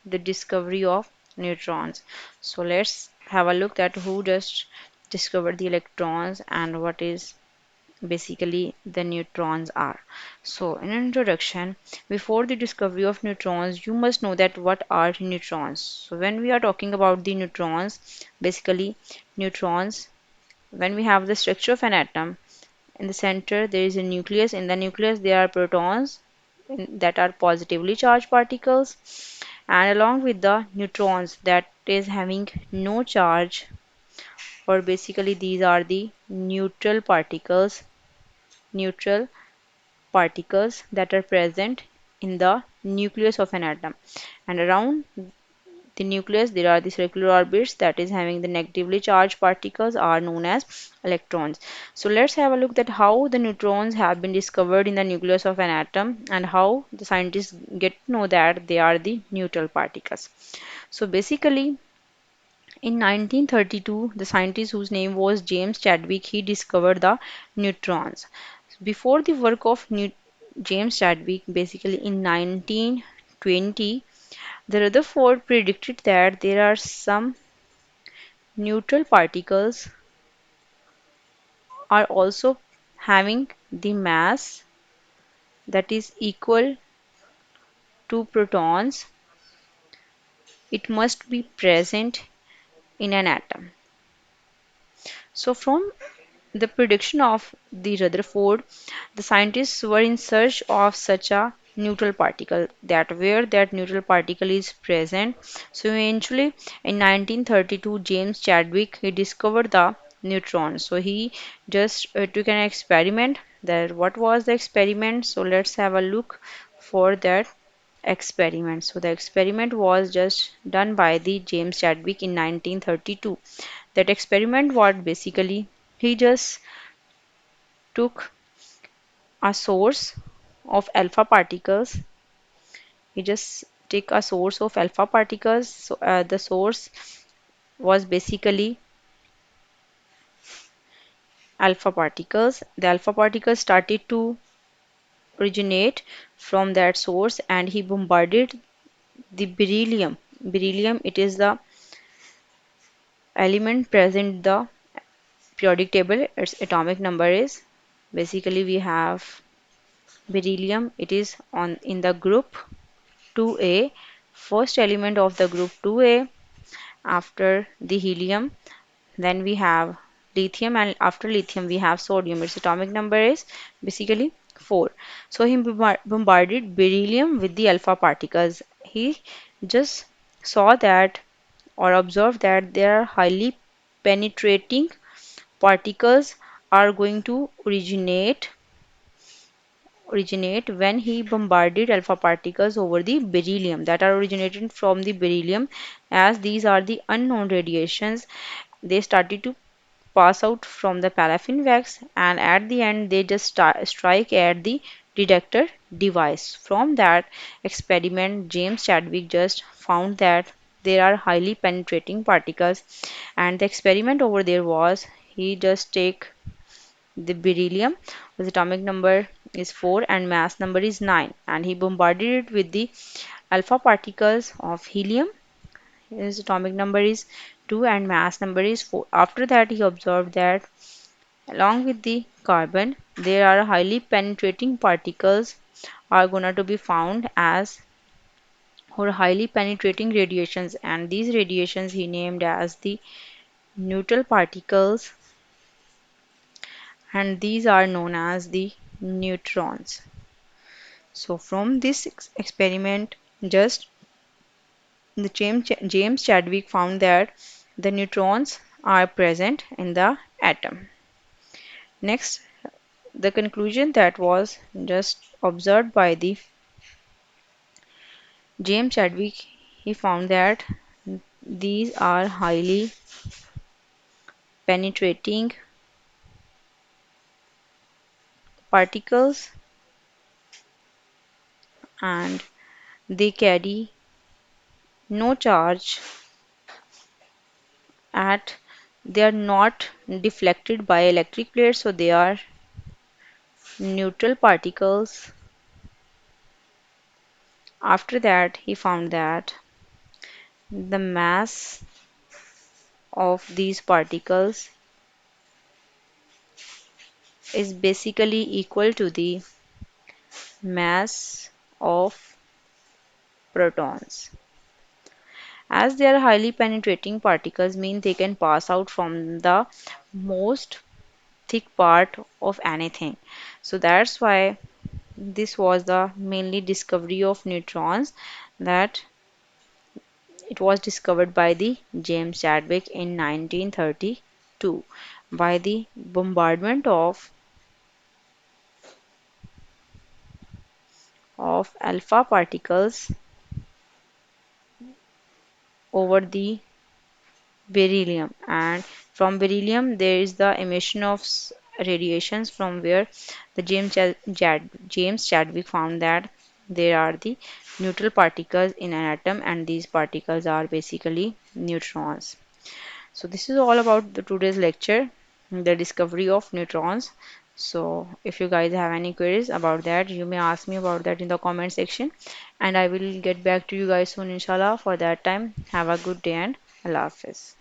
the discovery of neutrons. So let's have a look at who just discovered the electrons and what is basically the neutrons are. So in introduction, before the discovery of neutrons, you must know that what are neutrons. So when we are talking about the neutrons, basically neutrons, when we have the structure of an atom, in the center there is a nucleus. In the nucleus there are protons that are positively charged particles, and along with the neutrons that is having no charge, or basically these are the neutral particles that are present in the nucleus of an atom. And around the nucleus there are the circular orbits that is having the negatively charged particles are known as electrons. So let's have a look at how the neutrons have been discovered in the nucleus of an atom and how the scientists get to know that they are the neutral particles. So basically in 1932, the scientist whose name was James Chadwick, he discovered the neutrons. Before the work of James Chadwick, basically in 1920, the Rutherford predicted that there are some neutral particles are also having the mass that is equal to protons. It must be present in an atom. So from the prediction of the Rutherford, the scientists were in search of such a neutral particle, that where that neutral particle is present. So eventually in 1932 James Chadwick he discovered the neutron. So he just took an experiment. That what was the experiment? So let's have a look for that experiment. So the experiment was just done by the James Chadwick in 1932. That experiment was basically he just took a source of alpha particles. He just took a source of alpha particles. So the source was basically alpha particles. The alpha particles started to originate from that source, and he bombarded the beryllium. Beryllium, it is the element present in the periodic table. Its atomic number is basically we have beryllium. It is on in the group 2A, first element of the group 2A after the helium. Then we have lithium, and after lithium we have sodium. Its atomic number is basically 4. So he bombarded beryllium with the alpha particles. He just saw that or observed that there are highly penetrating particles are going to originate when he bombarded alpha particles over the beryllium that are originated from the beryllium. As these are the unknown radiations, they started to pass out from the paraffin wax, and at the end they just strike at the detector device. From that experiment James Chadwick just found that there are highly penetrating particles, and the experiment over there was he just take the beryllium whose atomic number is 4 and mass number is 9, and he bombarded it with the alpha particles of helium. His atomic number is 2 and mass number is 4. After that he observed that along with the carbon there are highly penetrating particles are gonna to be found as or highly penetrating radiations, and these radiations he named as the neutral particles, and these are known as the neutrons. So from this experiment, just the James Chadwick found that the neutrons are present in the atom. Next, the conclusion that was just observed by the James Chadwick, he found that these are highly penetrating particles, and they carry no charge at they are not deflected by electric plates, so they are neutral particles. After that he found that the mass of these particles is basically equal to the mass of protons. As they are highly penetrating particles mean they can pass out from the most thick part of anything. So that's why this was the mainly discovery of neutrons, that it was discovered by the James Chadwick in 1932 by the bombardment of alpha particles over the beryllium, and from beryllium there is the emission of radiations, from where the James Chadwick found that there are the neutral particles in an atom, and these particles are basically neutrons. So this is all about the today's lecture, the discovery of neutrons. So if you guys have any queries about that, you may ask me about that in the comment section, and I will get back to you guys soon inshallah. For that time, have a good day and Allah Hafiz.